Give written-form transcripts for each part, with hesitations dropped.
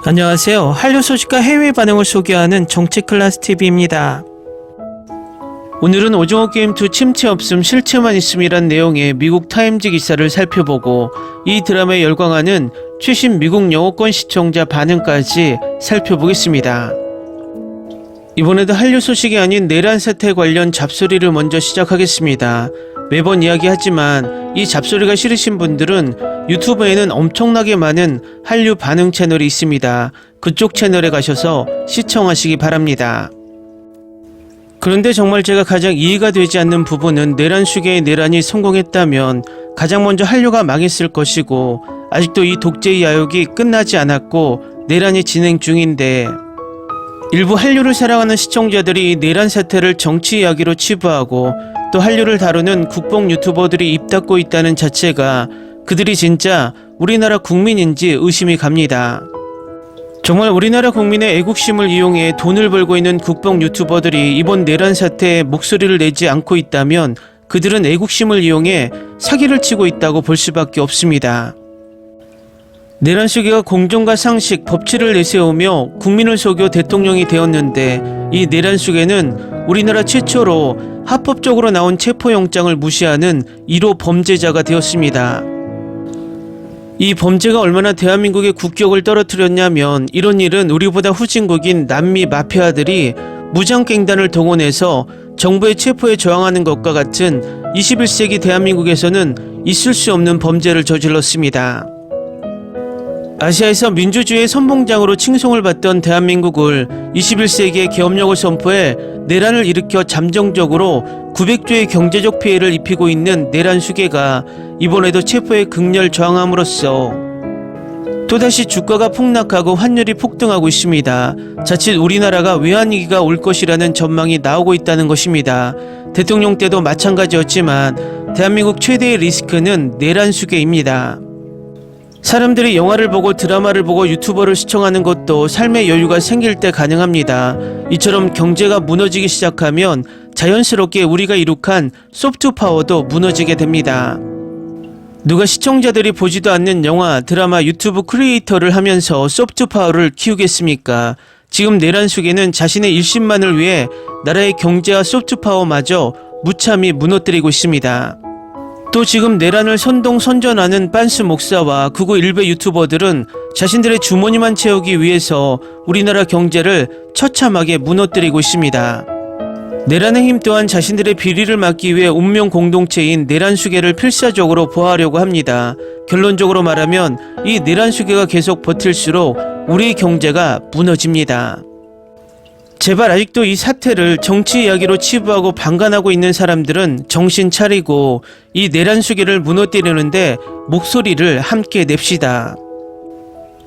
안녕하세요. 한류 소식과 해외 반응을 소개하는 정치클래스TV입니다. 오늘은 오징어 게임 2 침체 없음 실체만 있음이란 내용의 미국 타임즈 기사를 살펴보고 이 드라마에 열광하는 최신 미국 영어권 시청자 반응까지 살펴보겠습니다. 이번에도 한류 소식이 아닌 내란 사태 관련 잡소리를 먼저 시작하겠습니다. 매번 이야기하지만 이 잡소리가 싫으신 분들은 유튜브에는 엄청나게 많은 한류 반응 채널이 있습니다. 그쪽 채널에 가셔서 시청하시기 바랍니다. 그런데 정말 제가 가장 이해가 되지 않는 부분은 내란 수계의 내란이 성공했다면 가장 먼저 한류가 망했을 것이고 아직도 이 독재의 야욕이 끝나지 않았고 내란이 진행 중인데 일부 한류를 사랑하는 시청자들이 내란 사태를 정치 이야기로 치부하고 또 한류를 다루는 국뽕 유튜버들이 입 닫고 있다는 자체가 그들이 진짜 우리나라 국민인지 의심이 갑니다. 정말 우리나라 국민의 애국심을 이용해 돈을 벌고 있는 국뽕 유튜버들이 이번 내란 사태에 목소리를 내지 않고 있다면 그들은 애국심을 이용해 사기를 치고 있다고 볼 수밖에 없습니다. 내란 수계가 공정과 상식, 법치를 내세우며 국민을 속여 대통령이 되었는데 이 내란 수계는 우리나라 최초로 합법적으로 나온 체포영장을 무시하는 1호 범죄자가 되었습니다. 이 범죄가 얼마나 대한민국의 국격을 떨어뜨렸냐면 이런 일은 우리보다 후진국인 남미 마피아들이 무장갱단을 동원해서 정부의 체포에 저항하는 것과 같은 21세기 대한민국에서는 있을 수 없는 범죄를 저질렀습니다. 아시아에서 민주주의의 선봉장으로 칭송을 받던 대한민국을 21세기의 계엄령을 선포해 내란을 일으켜 잠정적으로 900조의 경제적 피해를 입히고 있는 내란 수계가 이번에도 체포에 극렬 저항함으로써 또다시 주가가 폭락하고 환율이 폭등하고 있습니다. 자칫 우리나라가 외환위기가 올 것이라는 전망이 나오고 있다는 것입니다. 대통령 때도 마찬가지였지만 대한민국 최대의 리스크는 내란 수계입니다. 사람들이 영화를 보고 드라마를 보고 유튜버를 시청하는 것도 삶의 여유가 생길 때 가능합니다. 이처럼 경제가 무너지기 시작하면 자연스럽게 우리가 이룩한 소프트 파워도 무너지게 됩니다. 누가 시청자들이 보지도 않는 영화, 드라마, 유튜브 크리에이터를 하면서 소프트 파워를 키우겠습니까? 지금 내란 수계는 자신의 일심만을 위해 나라의 경제와 소프트 파워마저 무참히 무너뜨리고 있습니다. 또 지금 내란을 선동선전하는 빤스 목사와 극우 일베 유튜버들은 자신들의 주머니만 채우기 위해서 우리나라 경제를 처참하게 무너뜨리고 있습니다. 내란의 힘 또한 자신들의 비리를 막기 위해 운명 공동체인 내란 수계를 필사적으로 보호하려고 합니다. 결론적으로 말하면 이 내란 수계가 계속 버틸수록 우리 경제가 무너집니다. 제발 아직도 이 사태를 정치 이야기로 치부하고 방관하고 있는 사람들은 정신 차리고 이 내란 수계를 무너뜨리는데 목소리를 함께 냅시다.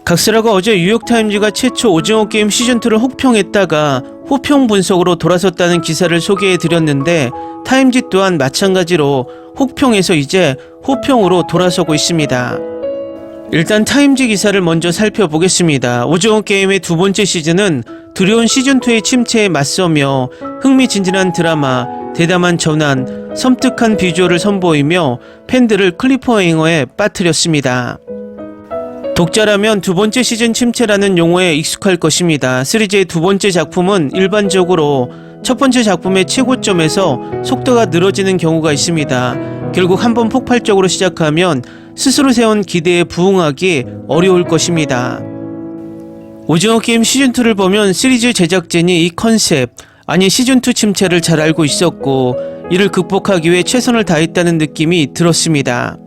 각설하고 어제 뉴욕타임즈가 최초 오징어 게임 시즌2를 혹평했다가 호평 분석으로 돌아섰다는 기사를 소개해드렸는데 타임즈 또한 마찬가지로 혹평에서 이제 호평으로 돌아서고 있습니다. 일단 타임즈 기사를 먼저 살펴보겠습니다. 오징어 게임의 두 번째 시즌은 두려운 시즌2의 침체에 맞서며 흥미진진한 드라마, 대담한 전환, 섬뜩한 비주얼을 선보이며 팬들을 클리프해잉어에 빠뜨렸습니다. 독자라면 두 번째 시즌 침체라는 용어에 익숙할 것입니다. 시리즈의 두 번째 작품은 일반적으로 첫 번째 작품의 최고점에서 속도가 늘어지는 경우가 있습니다. 결국 한번 폭발적으로 시작하면 스스로 세운 기대에 부응하기 어려울 것입니다. 오징어 게임 시즌2를 보면 시리즈 제작진이 이 컨셉, 아니 시즌2 침체를 잘 알고 있었고 이를 극복하기 위해 최선을 다했다는 느낌이 들었습니다.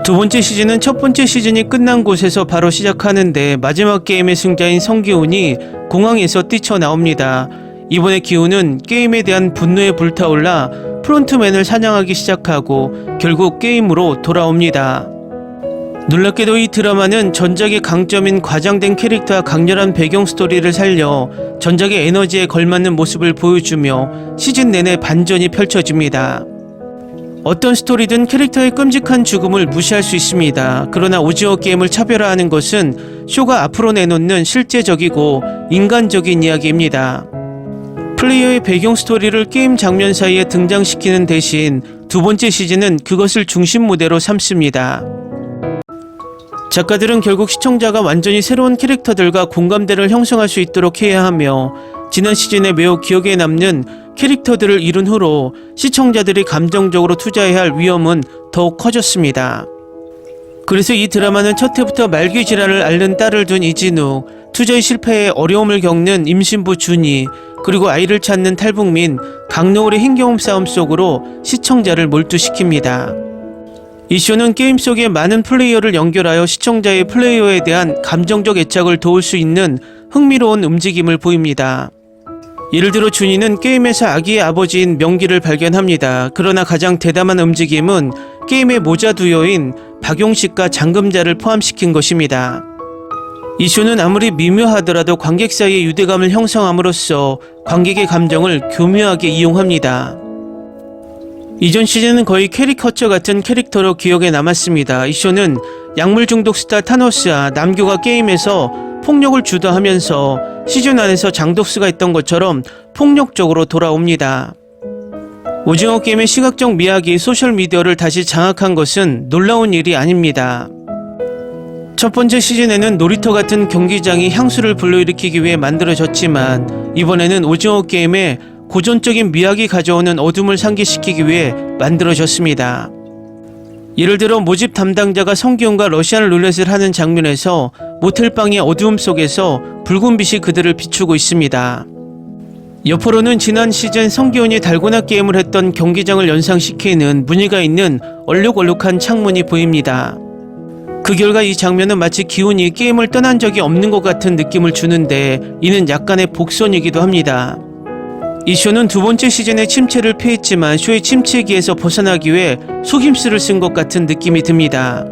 두 번째 시즌은 첫 번째 시즌이 끝난 곳에서 바로 시작하는데 마지막 게임의 승자인 성기훈이 공항에서 뛰쳐나옵니다. 이번에 기훈은 게임에 대한 분노에 불타올라 프론트맨을 사냥하기 시작하고 결국 게임으로 돌아옵니다. 놀랍게도 이 드라마는 전작의 강점인 과장된 캐릭터와 강렬한 배경 스토리를 살려 전작의 에너지에 걸맞는 모습을 보여주며 시즌 내내 반전이 펼쳐집니다. 어떤 스토리든 캐릭터의 끔찍한 죽음을 무시할 수 있습니다. 그러나 오징어 게임을 차별화하는 것은 쇼가 앞으로 내놓는 실제적이고 인간적인 이야기입니다. 플레이어의 배경 스토리를 게임 장면 사이에 등장시키는 대신 두 번째 시즌은 그것을 중심 무대로 삼습니다. 작가들은 결국 시청자가 완전히 새로운 캐릭터들과 공감대를 형성할 수 있도록 해야 하며 지난 시즌에 매우 기억에 남는 캐릭터들을 이룬 후로 시청자들이 감정적으로 투자해야 할 위험은 더욱 커졌습니다. 그래서 이 드라마는 첫 해부터 말기 질환을 앓는 딸을 둔 이진우, 투자의 실패에 어려움을 겪는 임신부 준이, 그리고 아이를 찾는 탈북민 강노을의 힘겨운 싸움 속으로 시청자를 몰두시킵니다. 이 쇼는 게임 속의 많은 플레이어를 연결하여 시청자의 플레이어에 대한 감정적 애착을 도울 수 있는 흥미로운 움직임을 보입니다. 예를 들어 준이는 게임에서 아기의 아버지인 명기를 발견합니다. 그러나 가장 대담한 움직임은 게임의 모자 두요인 박용식과 장금자를 포함시킨 것입니다. 이 쇼는 아무리 미묘하더라도 관객 사이의 유대감을 형성함으로써 관객의 감정을 교묘하게 이용합니다. 이전 시즌은 거의 캐리커처 같은 캐릭터로 기억에 남았습니다. 이 쇼는 약물 중독 스타 타노스와 남교가 게임에서 폭력을 주도하면서 시즌 안에서 장독스가 있던 것처럼 폭력적으로 돌아옵니다. 오징어 게임의 시각적 미학이 소셜미디어를 다시 장악한 것은 놀라운 일이 아닙니다. 첫 번째 시즌에는 놀이터 같은 경기장이 향수를 불러일으키기 위해 만들어졌지만 이번에는 오징어 게임의 고전적인 미학이 가져오는 어둠을 상기시키기 위해 만들어졌습니다. 예를 들어 모집 담당자가 성기훈과 러시안 룰렛을 하는 장면에서 모텔방의 어두움 속에서 붉은 빛이 그들을 비추고 있습니다. 옆으로는 지난 시즌 성기훈이 달고나 게임을 했던 경기장을 연상시키는 무늬가 있는 얼룩얼룩한 창문이 보입니다. 그 결과 이 장면은 마치 기훈이 게임을 떠난 적이 없는 것 같은 느낌을 주는데 이는 약간의 복선이기도 합니다. 이 쇼는 두 번째 시즌에 침체를 피했지만 쇼의 침체기에서 벗어나기 위해 속임수를 쓴 것 같은 느낌이 듭니다.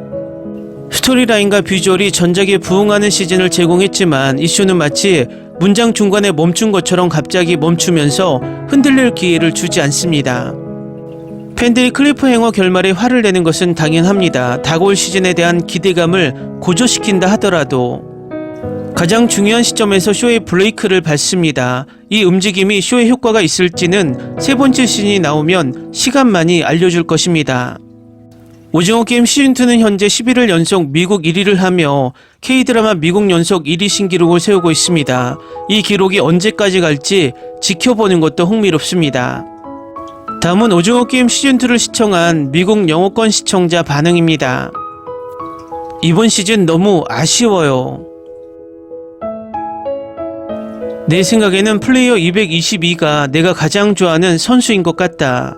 스토리라인과 비주얼이 전작에 부응하는 시즌을 제공했지만 이 쇼는 마치 문장 중간에 멈춘 것처럼 갑자기 멈추면서 흔들릴 기회를 주지 않습니다. 팬들이 클리프행어 결말에 화를 내는 것은 당연합니다. 다가올 시즌에 대한 기대감을 고조시킨다 하더라도 가장 중요한 시점에서 쇼의 브레이크를 밟습니다. 이 움직임이 쇼에 효과가 있을지는 세 번째 시즌이 나오면 시간만이 알려줄 것입니다. 오징어 게임 시즌2는 현재 11일 연속 미국 1위를 하며 K드라마 미국 연속 1위 신기록을 세우고 있습니다. 이 기록이 언제까지 갈지 지켜보는 것도 흥미롭습니다. 다음은 오징어 게임 시즌2를 시청한 미국 영어권 시청자 반응입니다. 이번 시즌 너무 아쉬워요. 내 생각에는 플레이어 222가 내가 가장 좋아하는 선수인 것 같다.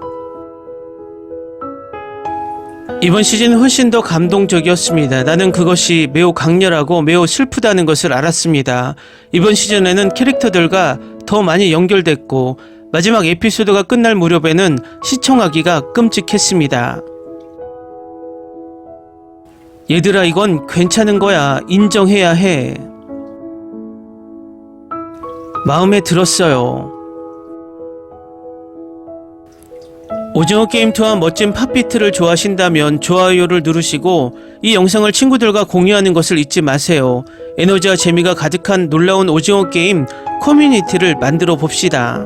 이번 시즌은 훨씬 더 감동적이었습니다. 나는 그것이 매우 강렬하고 매우 슬프다는 것을 알았습니다. 이번 시즌에는 캐릭터들과 더 많이 연결됐고 마지막 에피소드가 끝날 무렵에는 시청하기가 끔찍했습니다. 얘들아, 이건 괜찮은 거야. 인정해야 해. 마음에 들었어요. 오징어 게임2와 멋진 팝비트를 좋아하신다면 좋아요를 누르시고 이 영상을 친구들과 공유하는 것을 잊지 마세요. 에너지와 재미가 가득한 놀라운 오징어 게임 커뮤니티를 만들어 봅시다.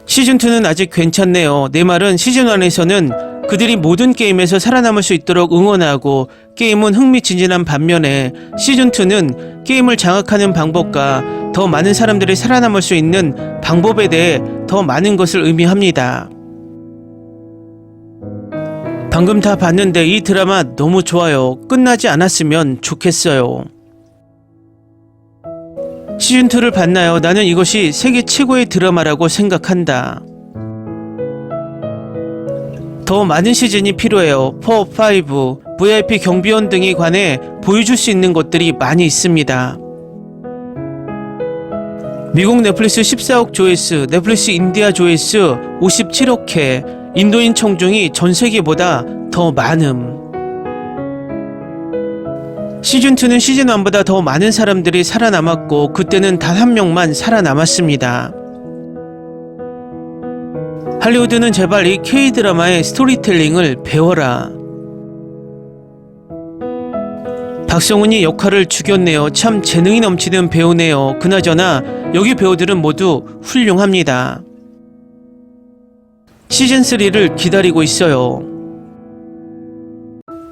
시즌2는 아직 괜찮네요. 내 말은 시즌1에서는 그들이 모든 게임에서 살아남을 수 있도록 응원하고 게임은 흥미진진한 반면에 시즌2는 게임을 장악하는 방법과 더 많은 사람들이 살아남을 수 있는 방법에 대해 더 많은 것을 의미합니다. 방금 다 봤는데 이 드라마 너무 좋아요. 끝나지 않았으면 좋겠어요. 시즌2를 봤나요? 나는 이것이 세계 최고의 드라마라고 생각한다. 더 많은 시즌이 필요해요. 4, 5, VIP 경비원 등에 관해 보여줄 수 있는 것들이 많이 있습니다. 미국 넷플릭스 14억 조회수, 넷플릭스 인디아 조회수 57억 회, 인도인 청중이 전 세계보다 더 많음. 시즌2는 시즌1보다 더 많은 사람들이 살아남았고 그때는 단 한 명만 살아남았습니다. 할리우드는 제발 이 K드라마의 스토리텔링을 배워라. 박성훈이 역할을 죽였네요. 참 재능이 넘치는 배우네요. 그나저나 여기 배우들은 모두 훌륭합니다. 시즌3를 기다리고 있어요.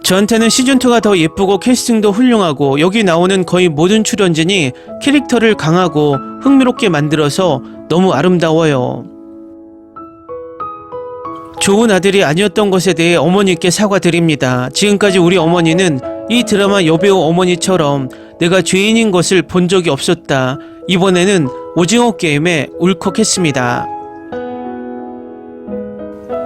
저한테는 시즌2가 더 예쁘고 캐스팅도 훌륭하고 여기 나오는 거의 모든 출연진이 캐릭터를 강하고 흥미롭게 만들어서 너무 아름다워요. 좋은 아들이 아니었던 것에 대해 어머니께 사과드립니다. 지금까지 우리 어머니는 이 드라마 여배우 어머니처럼 내가 죄인인 것을 본 적이 없었다. 이번에는 오징어 게임에 울컥했습니다.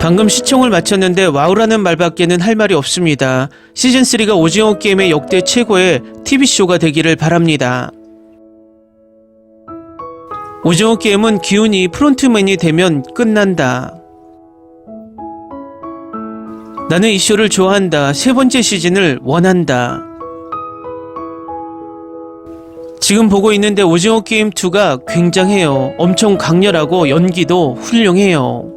방금 시청을 마쳤는데 와우라는 말밖에는 할 말이 없습니다. 시즌3가 오징어 게임의 역대 최고의 TV쇼가 되기를 바랍니다. 오징어 게임은 기훈이 프론트맨이 되면 끝난다. 나는 이 쇼를 좋아한다. 세 번째 시즌을 원한다. 지금 보고 있는데 오징어 게임 2가 굉장해요. 엄청 강렬하고 연기도 훌륭해요.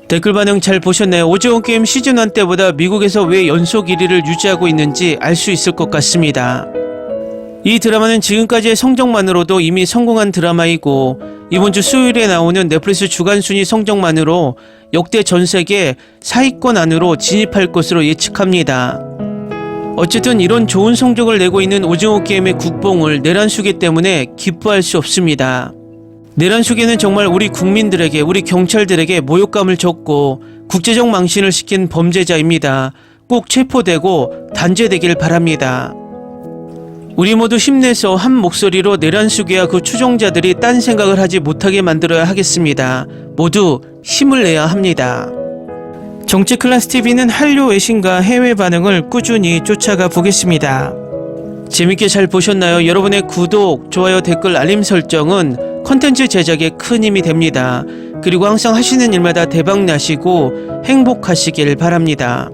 댓글 반응 잘 보셨나요? 오징어 게임 시즌1 때보다 미국에서 왜 연속 1위를 유지하고 있는지 알 수 있을 것 같습니다. 이 드라마는 지금까지의 성적만으로도 이미 성공한 드라마이고 이번 주 수요일에 나오는 넷플릭스 주간 순위 성적만으로 역대 전 세계 사위권 안으로 진입할 것으로 예측합니다. 어쨌든 이런 좋은 성적을 내고 있는 오징어 게임의 국뽕을 내란수계 때문에 기뻐할 수 없습니다. 내란수계는 정말 우리 국민들에게, 우리 경찰들에게 모욕감을 줬고 국제적 망신을 시킨 범죄자입니다. 꼭 체포되고 단죄되길 바랍니다. 우리 모두 힘내서 한 목소리로 내란수계와 그 추종자들이 딴 생각을 하지 못하게 만들어야 하겠습니다. 모두 힘을 내야 합니다. 정치클래스TV는 한류 외신과 해외 반응을 꾸준히 쫓아가 보겠습니다. 재밌게 잘 보셨나요? 여러분의 구독, 좋아요, 댓글, 알림 설정은 컨텐츠 제작에 큰 힘이 됩니다. 그리고 항상 하시는 일마다 대박 나시고 행복하시길 바랍니다.